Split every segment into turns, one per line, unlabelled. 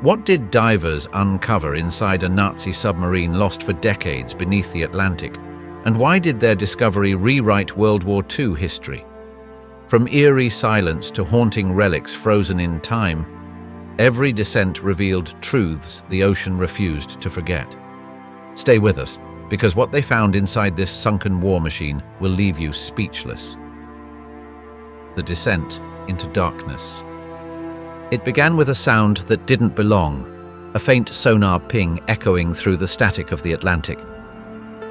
What did divers uncover inside a Nazi submarine lost for decades beneath the Atlantic? And why did their discovery rewrite World War II history? From eerie silence to haunting relics frozen in time, every descent revealed truths the ocean refused to forget. Stay with us, because what they found inside this sunken war machine will leave you speechless. The descent into darkness. It began with a sound that didn't belong, a faint sonar ping echoing through the static of the Atlantic.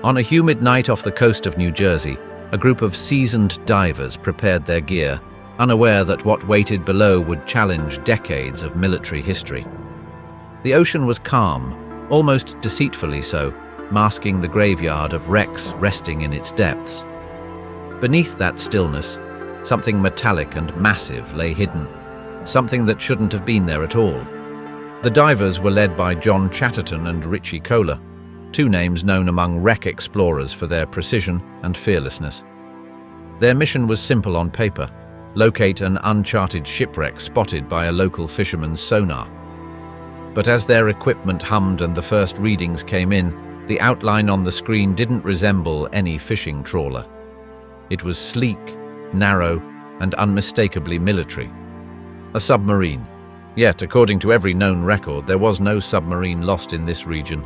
On a humid night off the coast of New Jersey, a group of seasoned divers prepared their gear, unaware that what waited below would challenge decades of military history. The ocean was calm, almost deceitfully so, masking the graveyard of wrecks resting in its depths. Beneath that stillness, something metallic and massive lay hidden, something that shouldn't have been there at all. The divers were led by John Chatterton and Richie Kohler, two names known among wreck explorers for their precision and fearlessness. Their mission was simple on paper: locate an uncharted shipwreck spotted by a local fisherman's sonar. But as their equipment hummed and the first readings came in, the outline on the screen didn't resemble any fishing trawler. It was sleek, narrow, and unmistakably military. A submarine. Yet, according to every known record, there was no submarine lost in this region.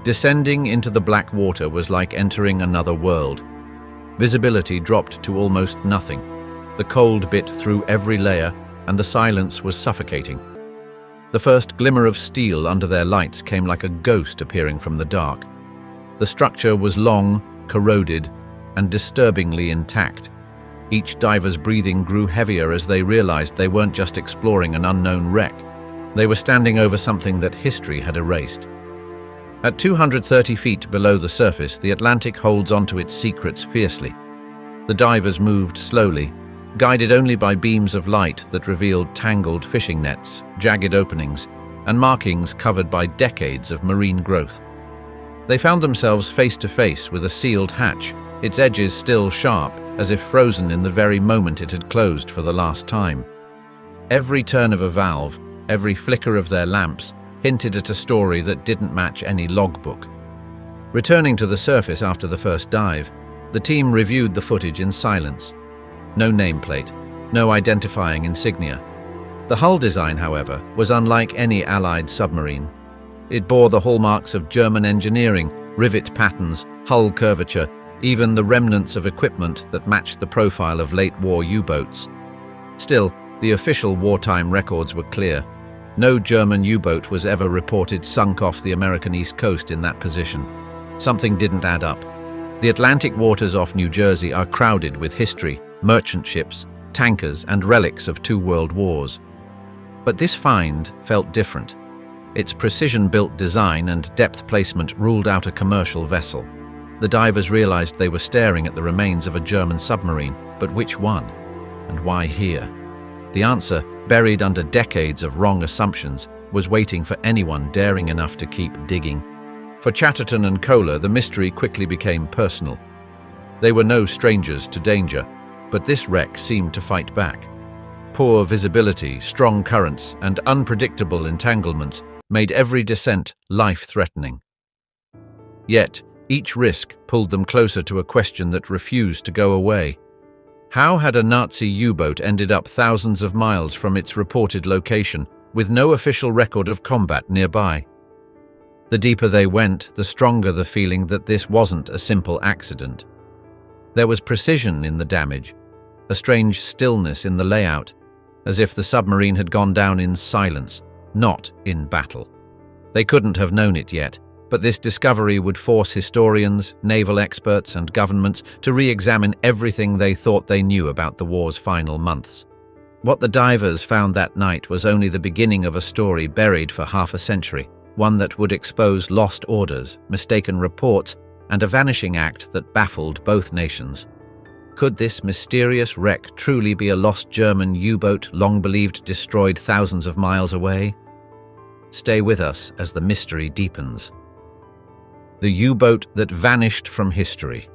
Descending into the black water was like entering another world. Visibility dropped to almost nothing. The cold bit through every layer, and the silence was suffocating. The first glimmer of steel under their lights came like a ghost appearing from the dark. The structure was long, corroded, and disturbingly intact. Each diver's breathing grew heavier as they realized they weren't just exploring an unknown wreck. They were standing over something that history had erased. At 230 feet below the surface, the Atlantic holds onto its secrets fiercely. The divers moved slowly, guided only by beams of light that revealed tangled fishing nets, jagged openings, and markings covered by decades of marine growth. They found themselves face to face with a sealed hatch, its edges still sharp, as if frozen in the very moment it had closed for the last time. Every turn of a valve, every flicker of their lamps, hinted at a story that didn't match any logbook. Returning to the surface after the first dive, the team reviewed the footage in silence. No nameplate, no identifying insignia. The hull design, however, was unlike any Allied submarine. It bore the hallmarks of German engineering, rivet patterns, hull curvature, even the remnants of equipment that matched the profile of late-war U-boats. Still, the official wartime records were clear. No German U-boat was ever reported sunk off the American East Coast in that position. Something didn't add up. The Atlantic waters off New Jersey are crowded with history, merchant ships, tankers, and relics of two world wars. But this find felt different. Its precision-built design and depth placement ruled out a commercial vessel. The divers realized they were staring at the remains of a German submarine, but which one? And why here? The answer, buried under decades of wrong assumptions, was waiting for anyone daring enough to keep digging. For Chatterton and Kohler, the mystery quickly became personal. They were no strangers to danger, but this wreck seemed to fight back. Poor visibility, strong currents, and unpredictable entanglements made every descent life-threatening. Yet, each risk pulled them closer to a question that refused to go away. How had a Nazi U-boat ended up thousands of miles from its reported location, with no official record of combat nearby? The deeper they went, the stronger the feeling that this wasn't a simple accident. There was precision in the damage, a strange stillness in the layout, as if the submarine had gone down in silence, not in battle. They couldn't have known it yet, but this discovery would force historians, naval experts, and governments to re-examine everything they thought they knew about the war's final months. What the divers found that night was only the beginning of a story buried for half a century, one that would expose lost orders, mistaken reports, and a vanishing act that baffled both nations. Could this mysterious wreck truly be a lost German U-boat long believed destroyed thousands of miles away? Stay with us as the mystery deepens. The U-boat that vanished from history.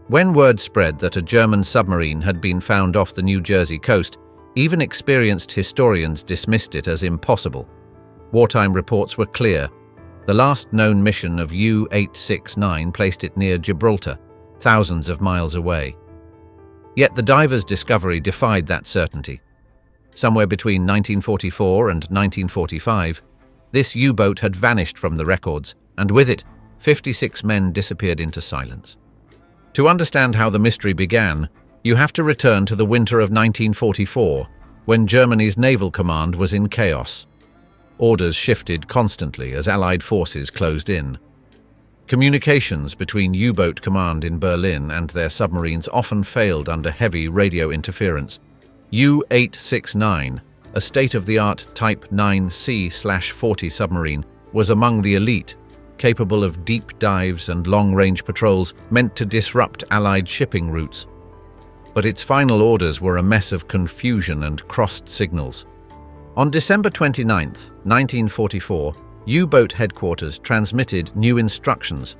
When word spread that a German submarine had been found off the New Jersey coast, even experienced historians dismissed it as impossible. Wartime reports were clear. The last known mission of U-869 placed it near Gibraltar, thousands of miles away. Yet the divers' discovery defied that certainty. Somewhere between 1944 and 1945, this U-boat had vanished from the records, and with it, 56 men disappeared into silence. To understand how the mystery began, you have to return to the winter of 1944, when Germany's naval command was in chaos. Orders shifted constantly as Allied forces closed in. Communications between U-boat command in Berlin and their submarines often failed under heavy radio interference. U-869, a state-of-the-art Type 9C/40 submarine, was among the elite, capable of deep dives and long-range patrols meant to disrupt Allied shipping routes. But its final orders were a mess of confusion and crossed signals. On December 29, 1944, U-boat headquarters transmitted new instructions.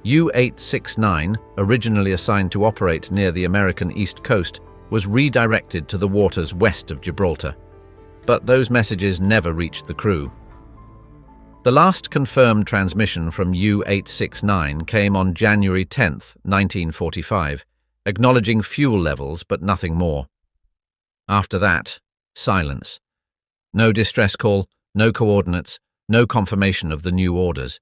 U-869, originally assigned to operate near the American East Coast, was redirected to the waters west of Gibraltar. But those messages never reached the crew. The last confirmed transmission from U-869 came on January 10, 1945, acknowledging fuel levels but nothing more. After that, silence. No distress call, no coordinates, no confirmation of the new orders.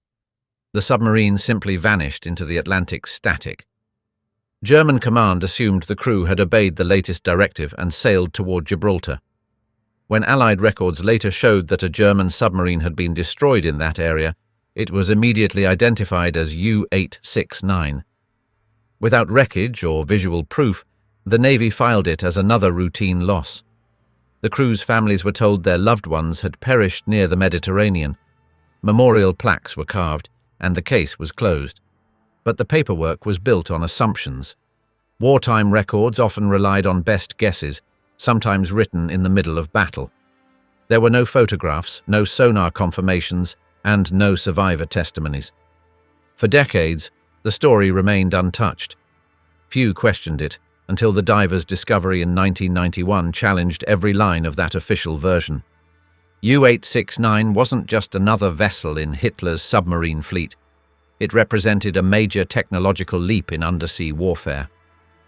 The submarine simply vanished into the Atlantic static. German command assumed the crew had obeyed the latest directive and sailed toward Gibraltar. When Allied records later showed that a German submarine had been destroyed in that area, it was immediately identified as U-869. Without wreckage or visual proof, the Navy filed it as another routine loss. The crew's families were told their loved ones had perished near the Mediterranean. Memorial plaques were carved, and the case was closed. But the paperwork was built on assumptions. Wartime records often relied on best guesses, sometimes written in the middle of battle. There were no photographs, no sonar confirmations, and no survivor testimonies. For decades, the story remained untouched. Few questioned it, until the divers' discovery in 1991 challenged every line of that official version. U-869 wasn't just another vessel in Hitler's submarine fleet. It represented a major technological leap in undersea warfare.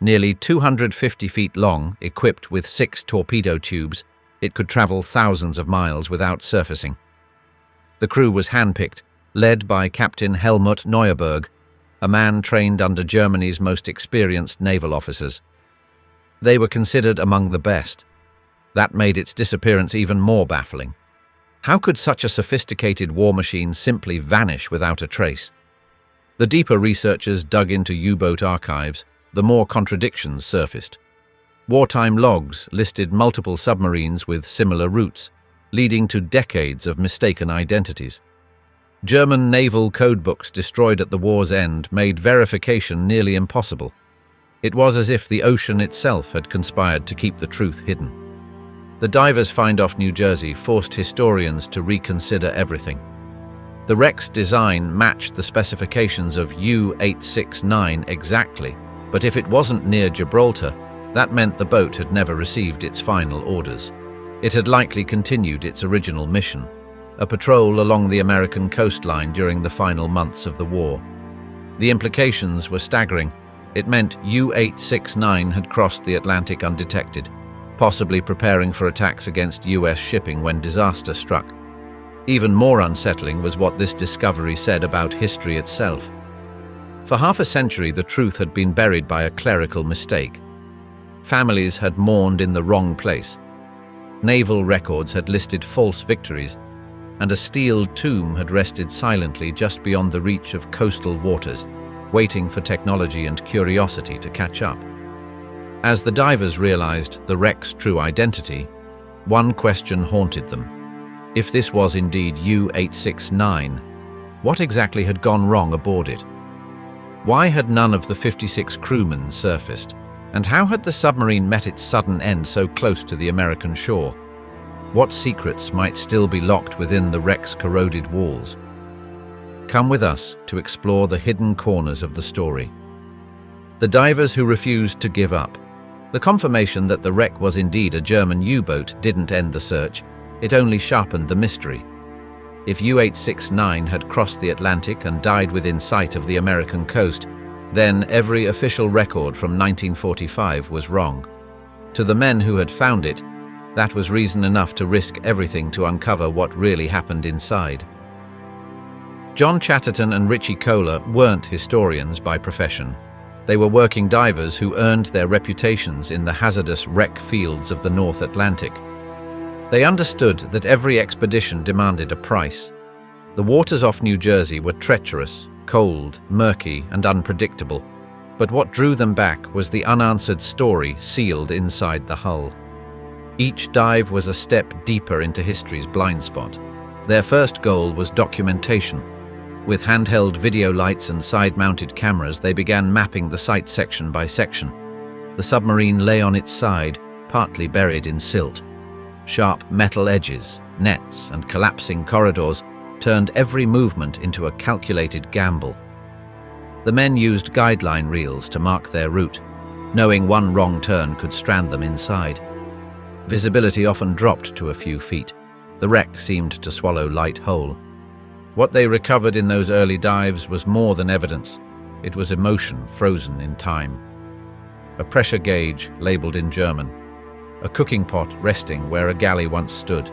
Nearly 250 feet long, equipped with 6 torpedo tubes, it could travel thousands of miles without surfacing. The crew was handpicked, led by Captain Helmut Neuerberg, a man trained under Germany's most experienced naval officers. They were considered among the best. That made its disappearance even more baffling. How could such a sophisticated war machine simply vanish without a trace? The deeper researchers dug into U-boat archives, the more contradictions surfaced. Wartime logs listed multiple submarines with similar routes, leading to decades of mistaken identities. German naval codebooks destroyed at the war's end made verification nearly impossible. It was as if the ocean itself had conspired to keep the truth hidden. The divers' find off New Jersey forced historians to reconsider everything. The wreck's design matched the specifications of U-869 exactly, but if it wasn't near Gibraltar, that meant the boat had never received its final orders. It had likely continued its original mission, a patrol along the American coastline during the final months of the war. The implications were staggering. It meant U-869 had crossed the Atlantic undetected, possibly preparing for attacks against US shipping when disaster struck. Even more unsettling was what this discovery said about history itself. For half a century, the truth had been buried by a clerical mistake. Families had mourned in the wrong place. Naval records had listed false victories, and a steel tomb had rested silently just beyond the reach of coastal waters, waiting for technology and curiosity to catch up. As the divers realized the wreck's true identity, one question haunted them. If this was indeed U-869, what exactly had gone wrong aboard it? Why had none of the 56 crewmen surfaced? And how had the submarine met its sudden end so close to the American shore? What secrets might still be locked within the wreck's corroded walls? Come with us to explore the hidden corners of the story. The divers who refused to give up. The confirmation that the wreck was indeed a German U-boat didn't end the search. It only sharpened the mystery. If U-869 had crossed the Atlantic and died within sight of the American coast, then every official record from 1945 was wrong. To the men who had found it, that was reason enough to risk everything to uncover what really happened inside. John Chatterton and Richie Kohler weren't historians by profession. They were working divers who earned their reputations in the hazardous wreck fields of the North Atlantic. They understood that every expedition demanded a price. The waters off New Jersey were treacherous, cold, murky, and unpredictable, but what drew them back was the unanswered story sealed inside the hull. Each dive was a step deeper into history's blind spot. Their first goal was documentation. With handheld video lights and side-mounted cameras, they began mapping the site section by section. The submarine lay on its side, partly buried in silt. Sharp metal edges, nets, and collapsing corridors turned every movement into a calculated gamble. The men used guideline reels to mark their route, knowing one wrong turn could strand them inside. Visibility often dropped to a few feet. The wreck seemed to swallow light whole. What they recovered in those early dives was more than evidence. It was emotion frozen in time. A pressure gauge labeled in German. A cooking pot resting where a galley once stood.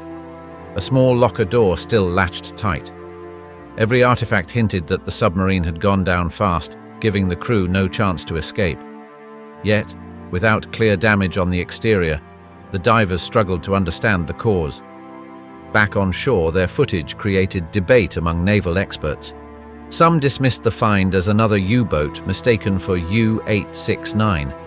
A small locker door still latched tight. Every artifact hinted that the submarine had gone down fast, giving the crew no chance to escape. Yet, without clear damage on the exterior, the divers struggled to understand the cause. Back on shore, their footage created debate among naval experts. Some dismissed the find as another U-boat mistaken for U-869.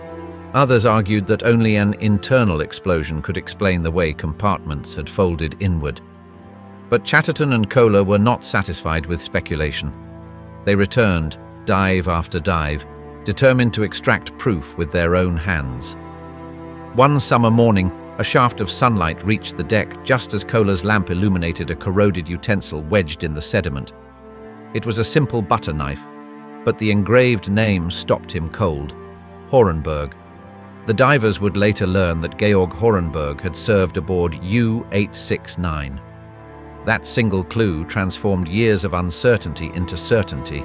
Others argued that only an internal explosion could explain the way compartments had folded inward. But Chatterton and Kohler were not satisfied with speculation. They returned, dive after dive, determined to extract proof with their own hands. One summer morning, a shaft of sunlight reached the deck just as Kohler's lamp illuminated a corroded utensil wedged in the sediment. It was a simple butter knife, but the engraved name stopped him cold. Horenberg. The divers would later learn that Georg Horenberg had served aboard U-869. That single clue transformed years of uncertainty into certainty.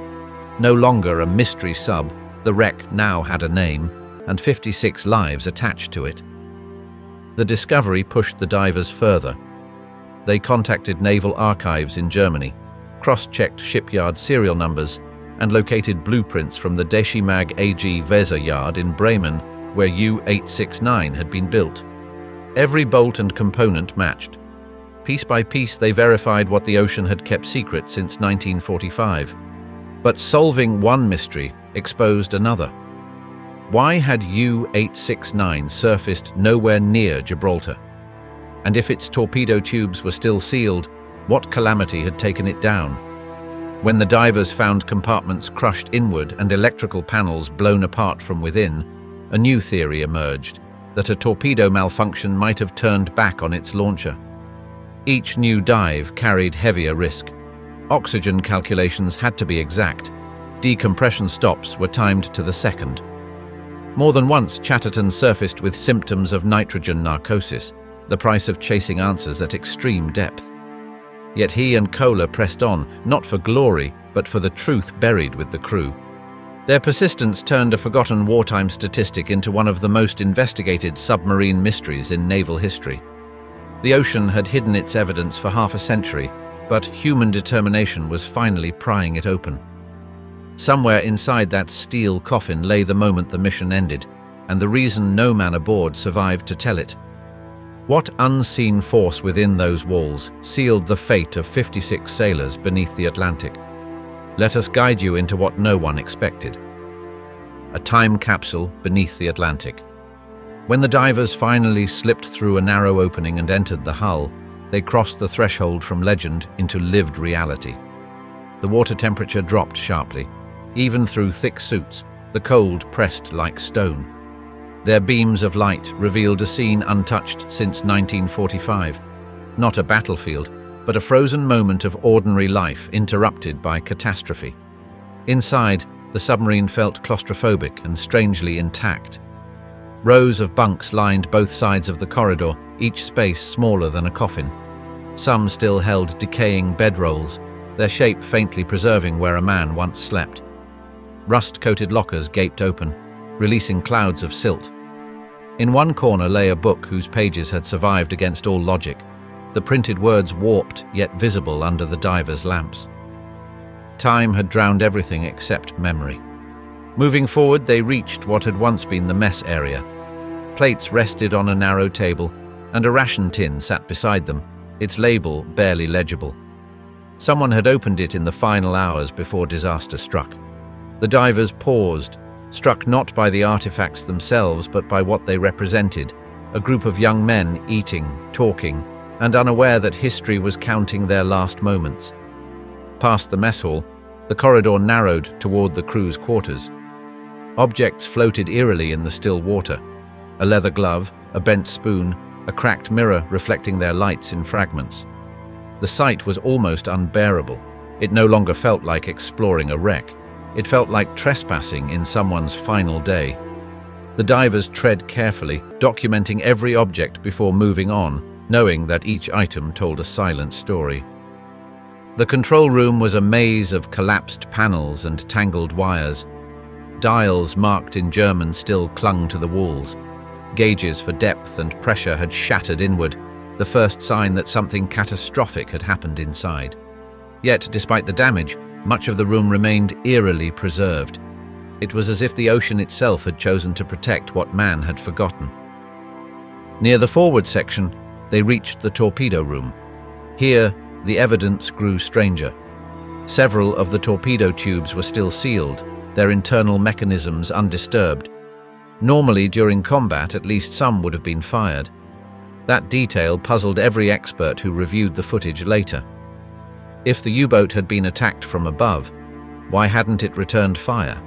No longer a mystery sub, the wreck now had a name, and 56 lives attached to it. The discovery pushed the divers further. They contacted naval archives in Germany, cross-checked shipyard serial numbers, and located blueprints from the Deschimag AG Weser yard in Bremen, where U-869 had been built. Every bolt and component matched. Piece by piece, they verified what the ocean had kept secret since 1945. But solving one mystery exposed another. Why had U-869 surfaced nowhere near Gibraltar? And if its torpedo tubes were still sealed, what calamity had taken it down? When the divers found compartments crushed inward and electrical panels blown apart from within, a new theory emerged, that a torpedo malfunction might have turned back on its launcher. Each new dive carried heavier risk. Oxygen calculations had to be exact. Decompression stops were timed to the second. More than once, Chatterton surfaced with symptoms of nitrogen narcosis, the price of chasing answers at extreme depth. Yet he and Kohler pressed on, not for glory, but for the truth buried with the crew. Their persistence turned a forgotten wartime statistic into one of the most investigated submarine mysteries in naval history. The ocean had hidden its evidence for half a century, but human determination was finally prying it open. Somewhere inside that steel coffin lay the moment the mission ended, and the reason no man aboard survived to tell it. What unseen force within those walls sealed the fate of 56 sailors beneath the Atlantic? Let us guide you into what no one expected. A time capsule beneath the Atlantic. When the divers finally slipped through a narrow opening and entered the hull, they crossed the threshold from legend into lived reality. The water temperature dropped sharply. Even through thick suits, the cold pressed like stone. Their beams of light revealed a scene untouched since 1945. Not a battlefield, but a frozen moment of ordinary life interrupted by catastrophe. Inside, the submarine felt claustrophobic and strangely intact. Rows of bunks lined both sides of the corridor, each space smaller than a coffin. Some still held decaying bedrolls, their shape faintly preserving where a man once slept. Rust-coated lockers gaped open, releasing clouds of silt. In one corner lay a book whose pages had survived against all logic, the printed words warped yet visible under the divers' lamps. Time had drowned everything except memory. Moving forward, they reached what had once been the mess area. Plates rested on a narrow table, and a ration tin sat beside them, its label barely legible. Someone had opened it in the final hours before disaster struck. The divers paused, struck not by the artifacts themselves but by what they represented, a group of young men eating, talking, and unaware that history was counting their last moments. Past the mess hall, the corridor narrowed toward the crew's quarters. Objects floated eerily in the still water. A leather glove, a bent spoon, a cracked mirror reflecting their lights in fragments. The sight was almost unbearable. It no longer felt like exploring a wreck. It felt like trespassing in someone's final day. The divers tread carefully, documenting every object before moving on, knowing that each item told a silent story. The control room was a maze of collapsed panels and tangled wires. Dials marked in German still clung to the walls. Gauges for depth and pressure had shattered inward, the first sign that something catastrophic had happened inside. Yet, despite the damage, much of the room remained eerily preserved. It was as if the ocean itself had chosen to protect what man had forgotten. Near the forward section, they reached the torpedo room. Here, the evidence grew stranger. Several of the torpedo tubes were still sealed, their internal mechanisms undisturbed. Normally, during combat, at least some would have been fired. That detail puzzled every expert who reviewed the footage later. If the U-boat had been attacked from above, why hadn't it returned fire?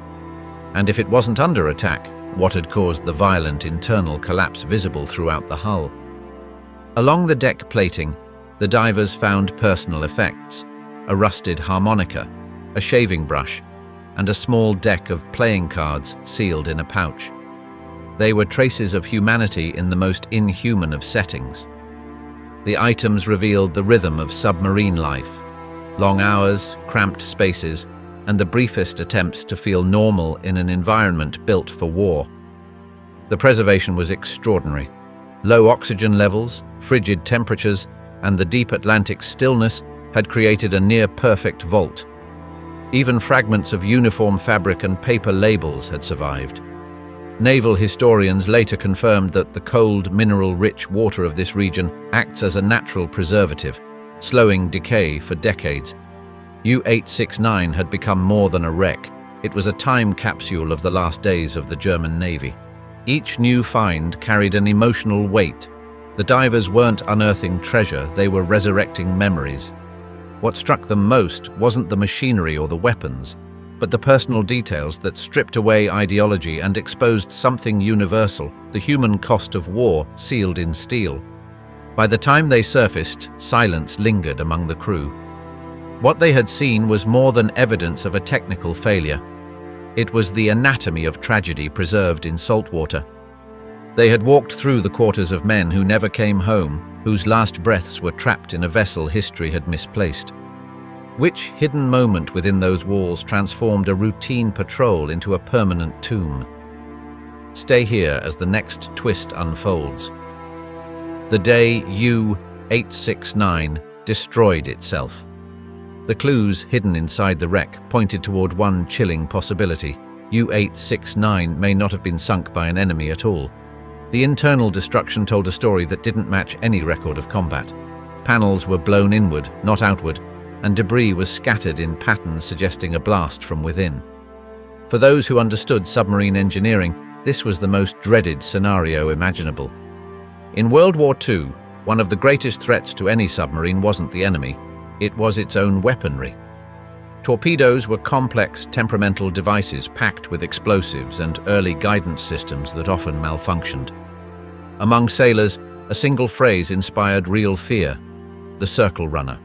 And if it wasn't under attack, what had caused the violent internal collapse visible throughout the hull? Along the deck plating, the divers found personal effects: a rusted harmonica, a shaving brush, and a small deck of playing cards sealed in a pouch. They were traces of humanity in the most inhuman of settings. The items revealed the rhythm of submarine life: long hours, cramped spaces, and the briefest attempts to feel normal in an environment built for war. The preservation was extraordinary. Low oxygen levels, frigid temperatures, and the deep Atlantic stillness had created a near-perfect vault. Even fragments of uniform fabric and paper labels had survived. Naval historians later confirmed that the cold, mineral-rich water of this region acts as a natural preservative, slowing decay for decades. U-869 had become more than a wreck. It was a time capsule of the last days of the German Navy. Each new find carried an emotional weight. The divers weren't unearthing treasure, they were resurrecting memories. What struck them most wasn't the machinery or the weapons, but the personal details that stripped away ideology and exposed something universal, the human cost of war sealed in steel. By the time they surfaced, silence lingered among the crew. What they had seen was more than evidence of a technical failure. It was the anatomy of tragedy preserved in salt water. They had walked through the quarters of men who never came home, whose last breaths were trapped in a vessel history had misplaced. Which hidden moment within those walls transformed a routine patrol into a permanent tomb? Stay here as the next twist unfolds. The day U-869 destroyed itself. The clues hidden inside the wreck pointed toward one chilling possibility. U-869 may not have been sunk by an enemy at all. The internal destruction told a story that didn't match any record of combat. Panels were blown inward, not outward, and debris was scattered in patterns suggesting a blast from within. For those who understood submarine engineering, this was the most dreaded scenario imaginable. In World War II, one of the greatest threats to any submarine wasn't the enemy, it was its own weaponry. Torpedoes were complex, temperamental devices packed with explosives and early guidance systems that often malfunctioned. Among sailors, a single phrase inspired real fear: the circle runner.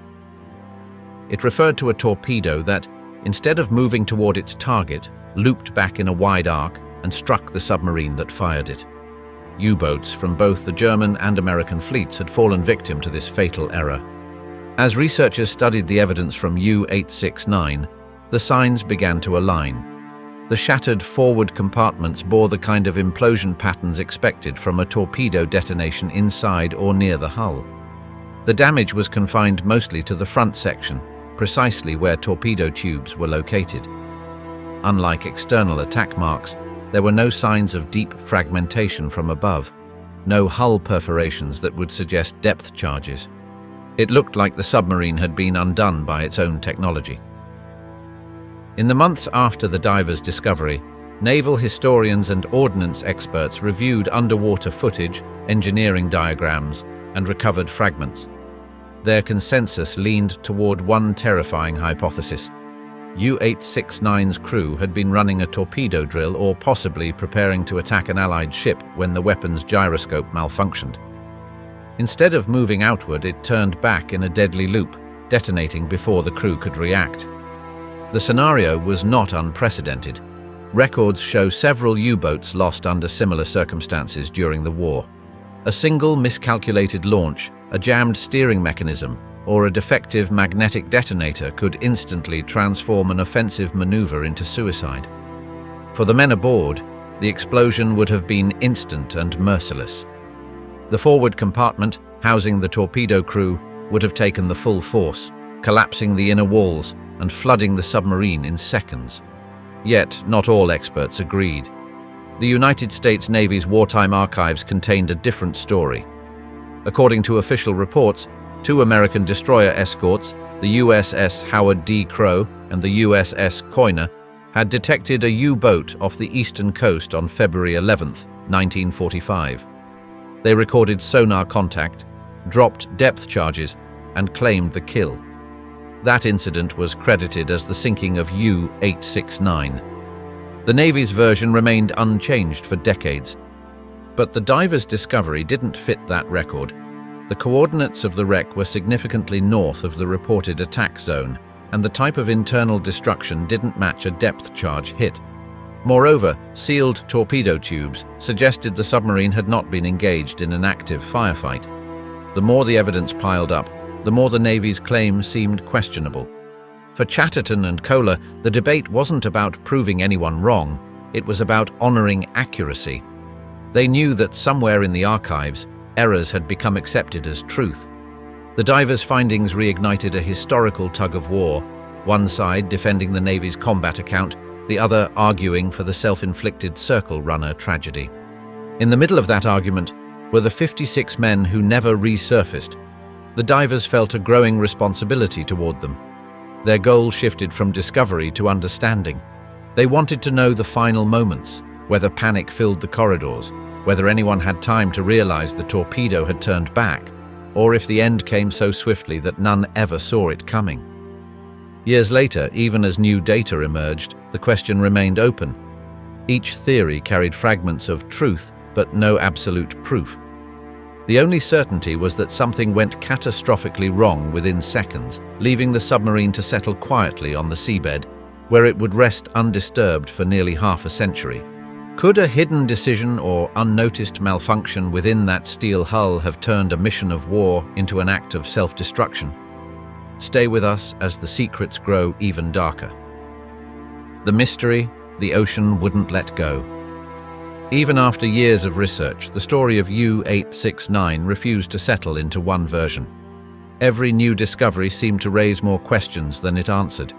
It referred to a torpedo that, instead of moving toward its target, looped back in a wide arc and struck the submarine that fired it. U-boats from both the German and American fleets had fallen victim to this fatal error. As researchers studied the evidence from U-869, the signs began to align. The shattered forward compartments bore the kind of implosion patterns expected from a torpedo detonation inside or near the hull. The damage was confined mostly to the front section, precisely where torpedo tubes were located. Unlike external attack marks, there were no signs of deep fragmentation from above, no hull perforations that would suggest depth charges. It looked like the submarine had been undone by its own technology. In the months after the divers' discovery, naval historians and ordnance experts reviewed underwater footage, engineering diagrams, and recovered fragments. Their consensus leaned toward one terrifying hypothesis. U-869's crew had been running a torpedo drill or possibly preparing to attack an Allied ship when the weapon's gyroscope malfunctioned. Instead of moving outward, it turned back in a deadly loop, detonating before the crew could react. The scenario was not unprecedented. Records show several U-boats lost under similar circumstances during the war. A single miscalculated launch, a jammed steering mechanism, or a defective magnetic detonator could instantly transform an offensive maneuver into suicide. For the men aboard, the explosion would have been instant and merciless. The forward compartment, housing the torpedo crew, would have taken the full force, collapsing the inner walls and flooding the submarine in seconds. Yet, not all experts agreed. The United States Navy's wartime archives contained a different story. According to official reports, 2 American destroyer escorts, the USS Howard D. Crowe and the USS Coiner, had detected a U-boat off the eastern coast on February 11, 1945. They recorded sonar contact, dropped depth charges, and claimed the kill. That incident was credited as the sinking of U-869. The Navy's version remained unchanged for decades. But the divers' discovery didn't fit that record. The coordinates of the wreck were significantly north of the reported attack zone, and the type of internal destruction didn't match a depth charge hit. Moreover, sealed torpedo tubes suggested the submarine had not been engaged in an active firefight. The more the evidence piled up, the more the Navy's claim seemed questionable. For Chatterton and Kohler, the debate wasn't about proving anyone wrong, it was about honoring accuracy. They knew that somewhere in the archives, errors had become accepted as truth. The divers' findings reignited a historical tug-of-war, one side defending the Navy's combat account, the other arguing for the self-inflicted Circle Runner tragedy. In the middle of that argument were the 56 men who never resurfaced. The divers felt a growing responsibility toward them. Their goal shifted from discovery to understanding. They wanted to know the final moments, whether panic filled the corridors, whether anyone had time to realize the torpedo had turned back, or if the end came so swiftly that none ever saw it coming. Years later, even as new data emerged, the question remained open. Each theory carried fragments of truth, but no absolute proof. The only certainty was that something went catastrophically wrong within seconds, leaving the submarine to settle quietly on the seabed, where it would rest undisturbed for nearly half a century. Could a hidden decision or unnoticed malfunction within that steel hull have turned a mission of war into an act of self-destruction? Stay with us as the secrets grow even darker. The mystery the ocean wouldn't let go. Even after years of research, the story of U-869 refused to settle into one version. Every new discovery seemed to raise more questions than it answered.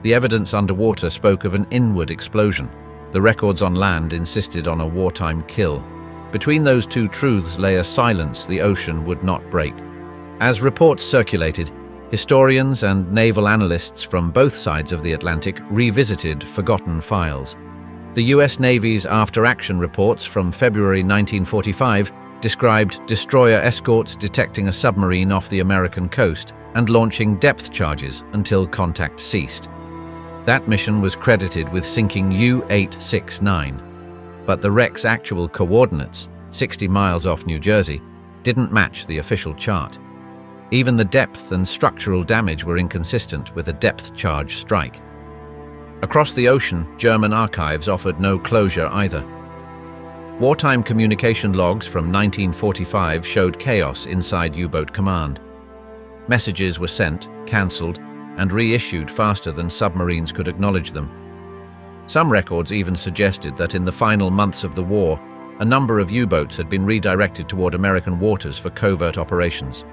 The evidence underwater spoke of an inward explosion. The records on land insisted on a wartime kill. Between those two truths lay a silence the ocean would not break. As reports circulated, historians and naval analysts from both sides of the Atlantic revisited forgotten files. The U.S. Navy's after-action reports from February 1945 described destroyer escorts detecting a submarine off the American coast and launching depth charges until contact ceased. That mission was credited with sinking U-869, but the wreck's actual coordinates, 60 miles off New Jersey, didn't match the official chart. Even the depth and structural damage were inconsistent with a depth charge strike. Across the ocean, German archives offered no closure either. Wartime communication logs from 1945 showed chaos inside U-boat command. Messages were sent, cancelled, and reissued faster than submarines could acknowledge them. Some records even suggested that in the final months of the war, a number of U-boats had been redirected toward American waters for covert operations.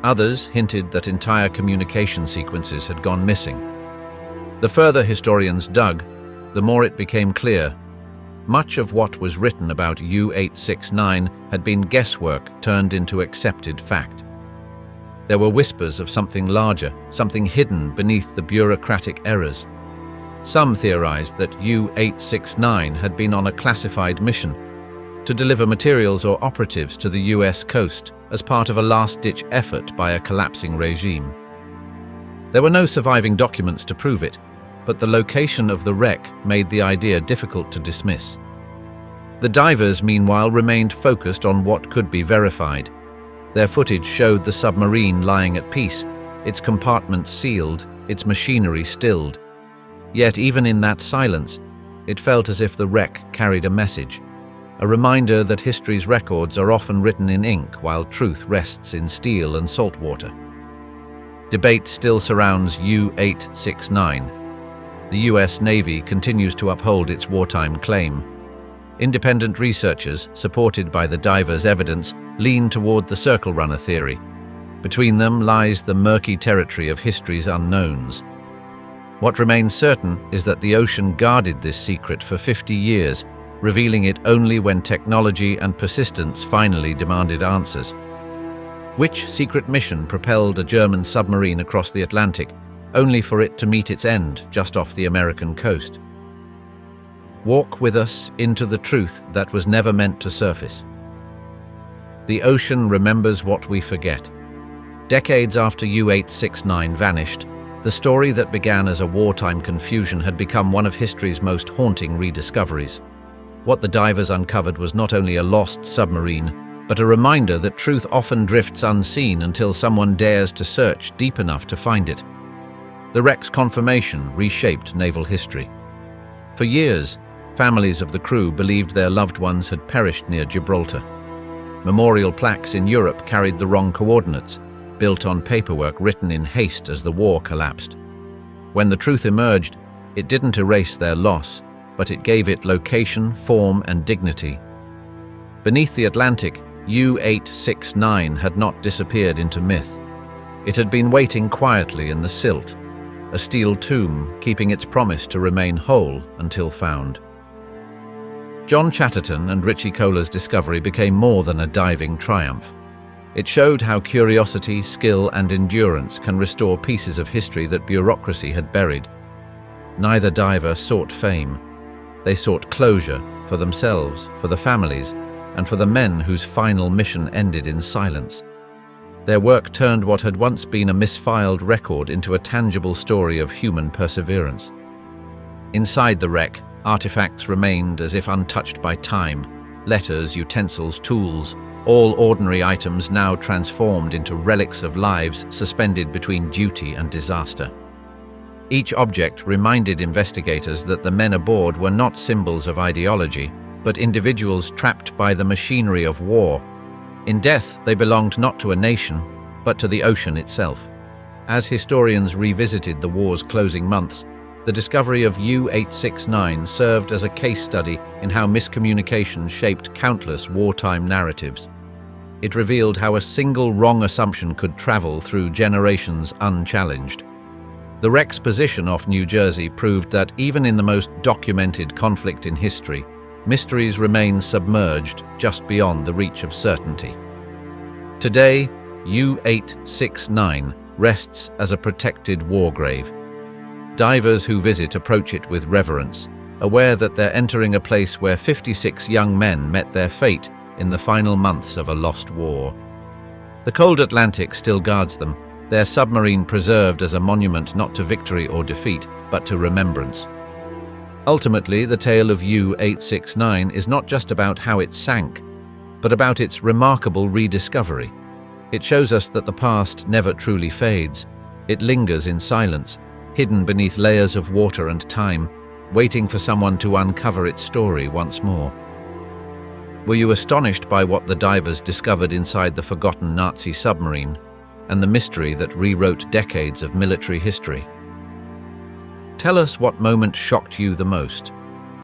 Others hinted that entire communication sequences had gone missing. The further historians dug, the more it became clear. Much of what was written about U-869 had been guesswork turned into accepted fact. There were whispers of something larger, something hidden beneath the bureaucratic errors. Some theorized that U-869 had been on a classified mission to deliver materials or operatives to the US coast as part of a last-ditch effort by a collapsing regime. There were no surviving documents to prove it, but the location of the wreck made the idea difficult to dismiss. The divers, meanwhile, remained focused on what could be verified. Their footage showed the submarine lying at peace, its compartments sealed, its machinery stilled. Yet even in that silence, it felt as if the wreck carried a message, a reminder that history's records are often written in ink while truth rests in steel and salt water. Debate still surrounds U-869. The US Navy continues to uphold its wartime claim. Independent researchers, supported by the divers' evidence, lean toward the circle runner theory. Between them lies the murky territory of history's unknowns. What remains certain is that the ocean guarded this secret for 50 years, revealing it only when technology and persistence finally demanded answers. Which secret mission propelled a German submarine across the Atlantic, only for it to meet its end just off the American coast? Walk with us into the truth that was never meant to surface. The ocean remembers what we forget. Decades after U-869 vanished, the story that began as a wartime confusion had become one of history's most haunting rediscoveries. What the divers uncovered was not only a lost submarine, but a reminder that truth often drifts unseen until someone dares to search deep enough to find it. The wreck's confirmation reshaped naval history. For years, families of the crew believed their loved ones had perished near Gibraltar. Memorial plaques in Europe carried the wrong coordinates, built on paperwork written in haste as the war collapsed. When the truth emerged, it didn't erase their loss, but it gave it location, form, and dignity. Beneath the Atlantic, U-869 had not disappeared into myth. It had been waiting quietly in the silt, a steel tomb keeping its promise to remain whole until found. John Chatterton and Richie Kohler's discovery became more than a diving triumph. It showed how curiosity, skill, and endurance can restore pieces of history that bureaucracy had buried. Neither diver sought fame. They sought closure for themselves, for the families, and for the men whose final mission ended in silence. Their work turned what had once been a misfiled record into a tangible story of human perseverance. Inside the wreck, artifacts remained as if untouched by time. Letters, utensils, tools, all ordinary items now transformed into relics of lives suspended between duty and disaster. Each object reminded investigators that the men aboard were not symbols of ideology, but individuals trapped by the machinery of war. In death, they belonged not to a nation, but to the ocean itself. As historians revisited the war's closing months, the discovery of U-869 served as a case study in how miscommunication shaped countless wartime narratives. It revealed how a single wrong assumption could travel through generations unchallenged. The wreck's position off New Jersey proved that even in the most documented conflict in history, mysteries remain submerged just beyond the reach of certainty. Today, U-869 rests as a protected war grave. Divers who visit approach it with reverence, aware that they're entering a place where 56 young men met their fate in the final months of a lost war. The cold Atlantic still guards them, their submarine preserved as a monument not to victory or defeat, but to remembrance. Ultimately, the tale of U-869 is not just about how it sank, but about its remarkable rediscovery. It shows us that the past never truly fades. It lingers in silence, hidden beneath layers of water and time, waiting for someone to uncover its story once more. Were you astonished by what the divers discovered inside the forgotten Nazi submarine? and the mystery that rewrote decades of military history. Tell us what moment shocked you the most.